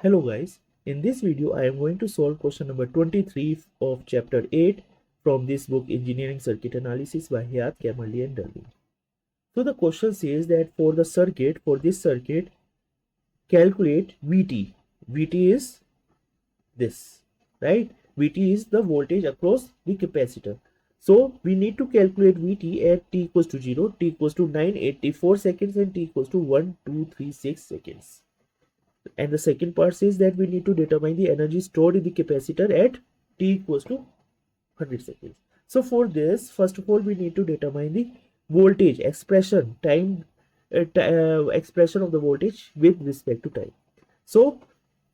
Hello guys, in this video I am going to solve question number 23 of chapter 8 from this book Engineering Circuit Analysis by Hayt, Kemmerly and Durley. So the question says that for this circuit, calculate VT. VT is this, right? VT is the voltage across the capacitor. So we need to calculate VT at t equals to 0, t equals to 984 seconds and t equals to 1236 seconds. And the second part says that we need to determine the energy stored in the capacitor at t equals to 100 seconds. So for this, first of all, we need to determine the voltage expression, expression of the voltage with respect to time. So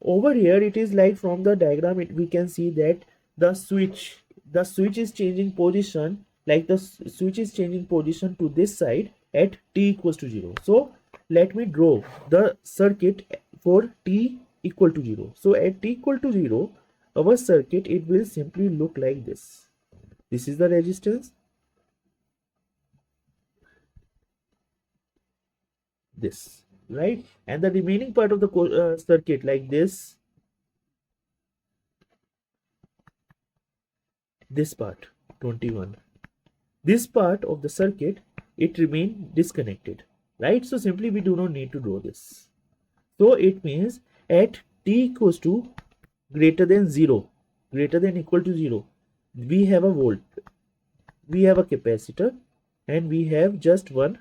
over here, it is like from the diagram, we can see that the switch is changing position, like the switch is changing position to this side at t equals to 0. So let me draw the circuit for t equal to 0. So at t equal to 0, our circuit, it will simply look like this. This is the resistance, this, right? And the remaining part of the circuit, like this part 21, this part of the circuit, it remain disconnected, right? So simply we do not need to draw this. So it means at t equals to greater than 0, greater than equal to 0, we have a capacitor and we have just one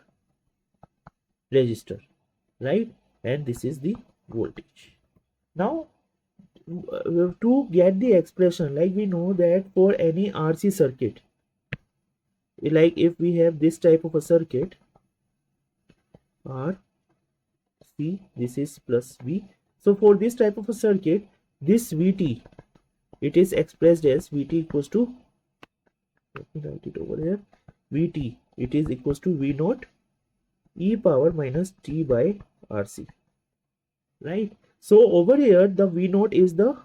resistor, right? And this is the voltage. Now to get the expression, like we know that for any RC circuit, like if we have this type of a circuit, R C, this is plus V. So for this type of a circuit, this VT, it is expressed as VT equals to, let me write it over here, VT, it is equals to V naught e power minus t by RC, right? So over here, the V naught is the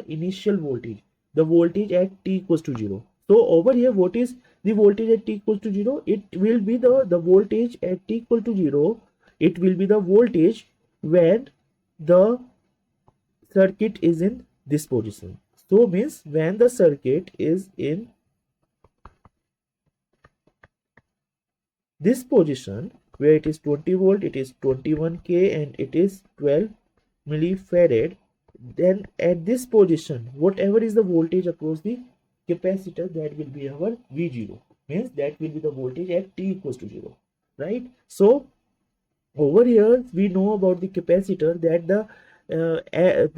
initial voltage, the voltage at t equals to 0. So over here, what is the voltage at t equals to 0? It will be the voltage at t equal to 0. It will be the voltage when the circuit is in this position. So means when the circuit is in this position where it is 20 volt, it is 21k and it is 12 millifarad, then at this position, whatever is the voltage across the capacitor, that will be our V0, means that will be the voltage at t equals to 0, right? So over here we know about the capacitor, that the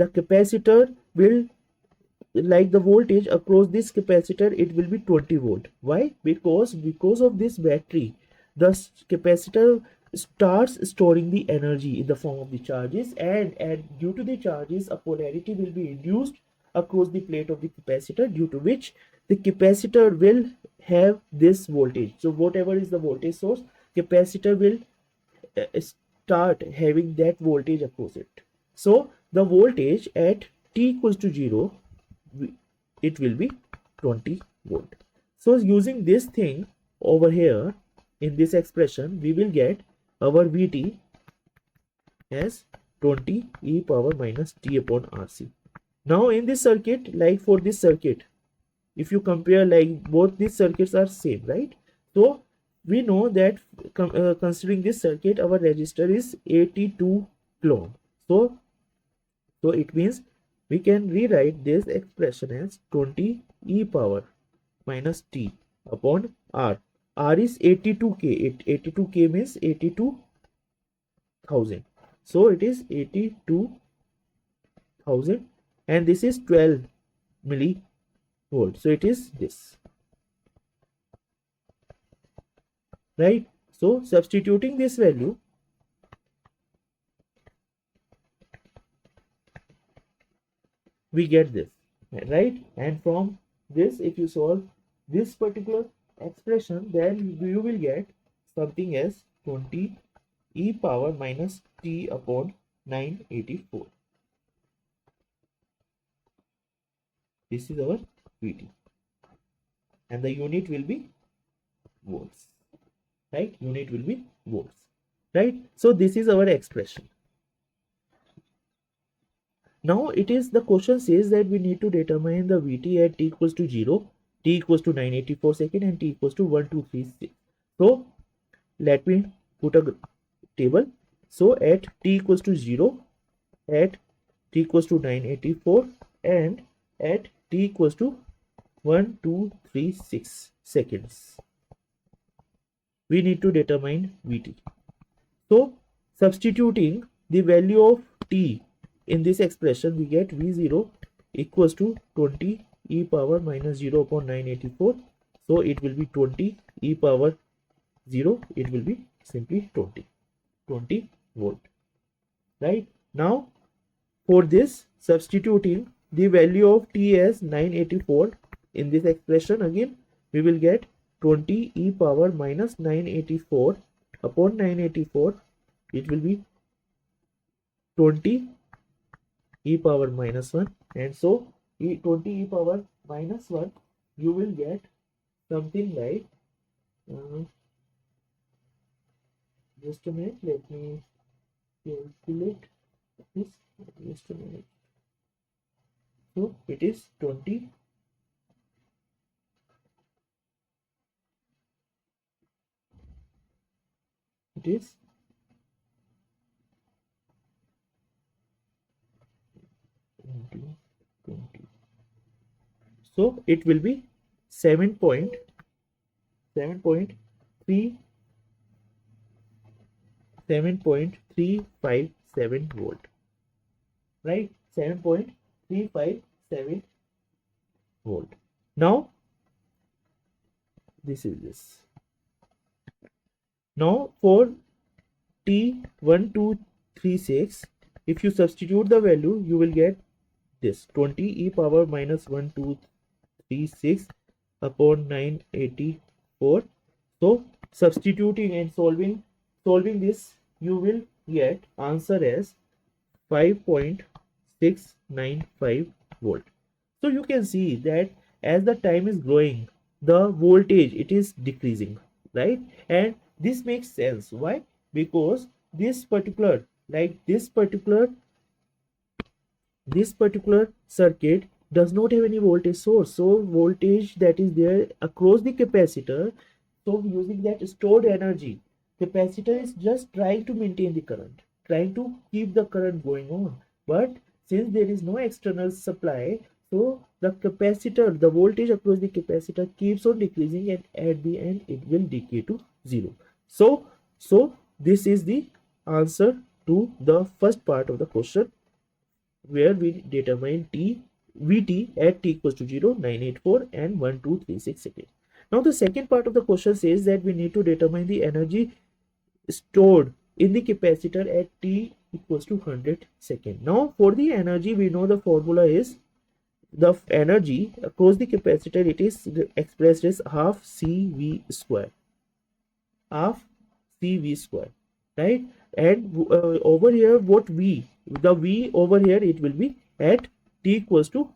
capacitor will, like the voltage across this capacitor, it will be 20 volt. Why? Because of this battery, the capacitor starts storing the energy in the form of the charges, and due to the charges, a polarity will be induced across the plate of the capacitor, due to which the capacitor will have this voltage. So whatever is the voltage source, capacitor will start having that voltage across it. So the voltage at t equals to 0, it will be 20 volt. So using this thing over here in this expression, we will get our VT as 20 e power minus t upon RC. Now in this circuit, like for this circuit, if you compare, like both these circuits are same, right? So we know that considering this circuit, our resistor is 82 kilo ohm. So it means we can rewrite this expression as 20 e power minus t upon R. R is 82k. 82k means 82,000. So it is 82,000 and this is 12 millivolt. So it is this, right? So substituting this value, we get this, right? And from this, if you solve this particular expression, then you will get something as 20 e power minus t upon 984. This is our VT and the unit will be volts, right? Unit will be volts, right? So this is our expression. Now it is, the question says that we need to determine the Vt at t equals to 0, t equals to 984 second and t equals to 1236. So let me put a table. So at t equals to 0, at t equals to 984 and at t equals to 1236 seconds, we need to determine Vt. So substituting the value of t in this expression, we get V0 equals to 20 e power minus 0 upon 984. So it will be 20 e power 0, it will be simply 20 volt. Right? Now for this, substituting the value of t as 984 in this expression, again we will get 20 e power minus 984 upon 984, it will be 20 e power minus 1, and so 20 e power minus 1, you will get something like just a minute, let me calculate this, just a minute. So it is 20 it is 20. So it will be 7.3 7.357 volt, right? 7.357 volt. Now this is this. Now for T1236, if you substitute the value, you will get this 20 e power minus 1236 upon 984. So substituting and solving this, you will get answer as 5.695 volt. So you can see that as the time is growing, the voltage, it is decreasing, right? And this makes sense. Why? Because this particular circuit does not have any voltage source, so voltage that is there across the capacitor, so using that stored energy, capacitor is just trying to maintain the current, trying to keep the current going on. But since there is no external supply, so the capacitor, the voltage across the capacitor keeps on decreasing, and at the end it will decay to 0. So this is the answer to the first part of the question, where we determine Vt at t equals to 0, 984 and 1236 seconds. Now the second part of the question says that we need to determine the energy stored in the capacitor at t equals to 100 seconds. Now for the energy, we know the formula is the energy across the capacitor, it is expressed as half CV square, right? And over here, what the V over here, it will be at t equals to,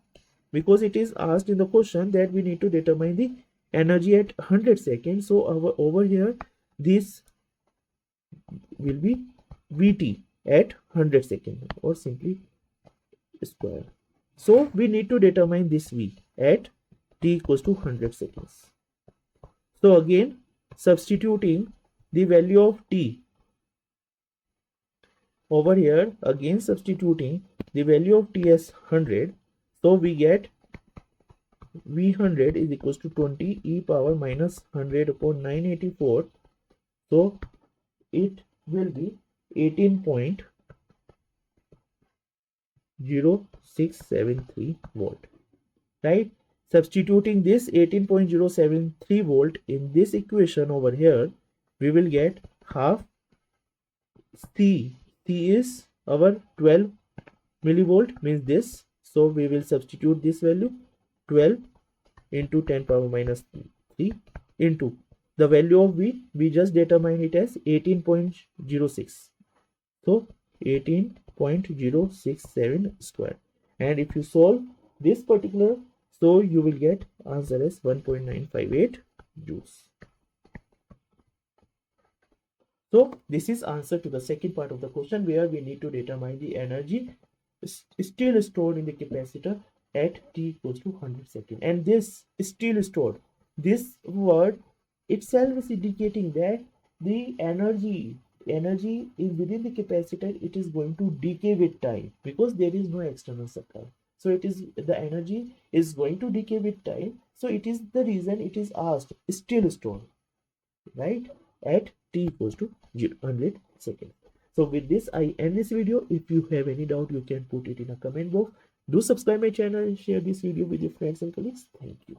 because it is asked in the question that we need to determine the energy at 100 seconds. So over here, this will be Vt at 100 seconds, or simply square. So we need to determine this V at t equals to 100 seconds. So again, substituting the value of t over here, again substituting the value of t as 100, so we get V100 is equals to 20 e power minus 100 upon 984. So it will be 18.0673 volt, right? Substituting this 18.073 volt in this equation over here, we will get half C is our 12 millivolt, means this. So we will substitute this value, 12 into 10 power minus 3 into the value of V, we just determine it as 18.06. So 18.067 square. And if you solve this particular, so you will get answer as 1.958 joules. So this is answer to the second part of the question, where we need to determine the energy still stored in the capacitor at t equals to 100 seconds. And this still stored, this word itself is indicating that the energy is within the capacitor, it is going to decay with time because there is no external supply. So it is, the energy is going to decay with time, so it is the reason it is asked still stored, right, at t equals to 100 seconds. So with this I end this video. If you have any doubt, you can put it in a comment box. Do subscribe my channel and share this video with your friends and colleagues. Thank you.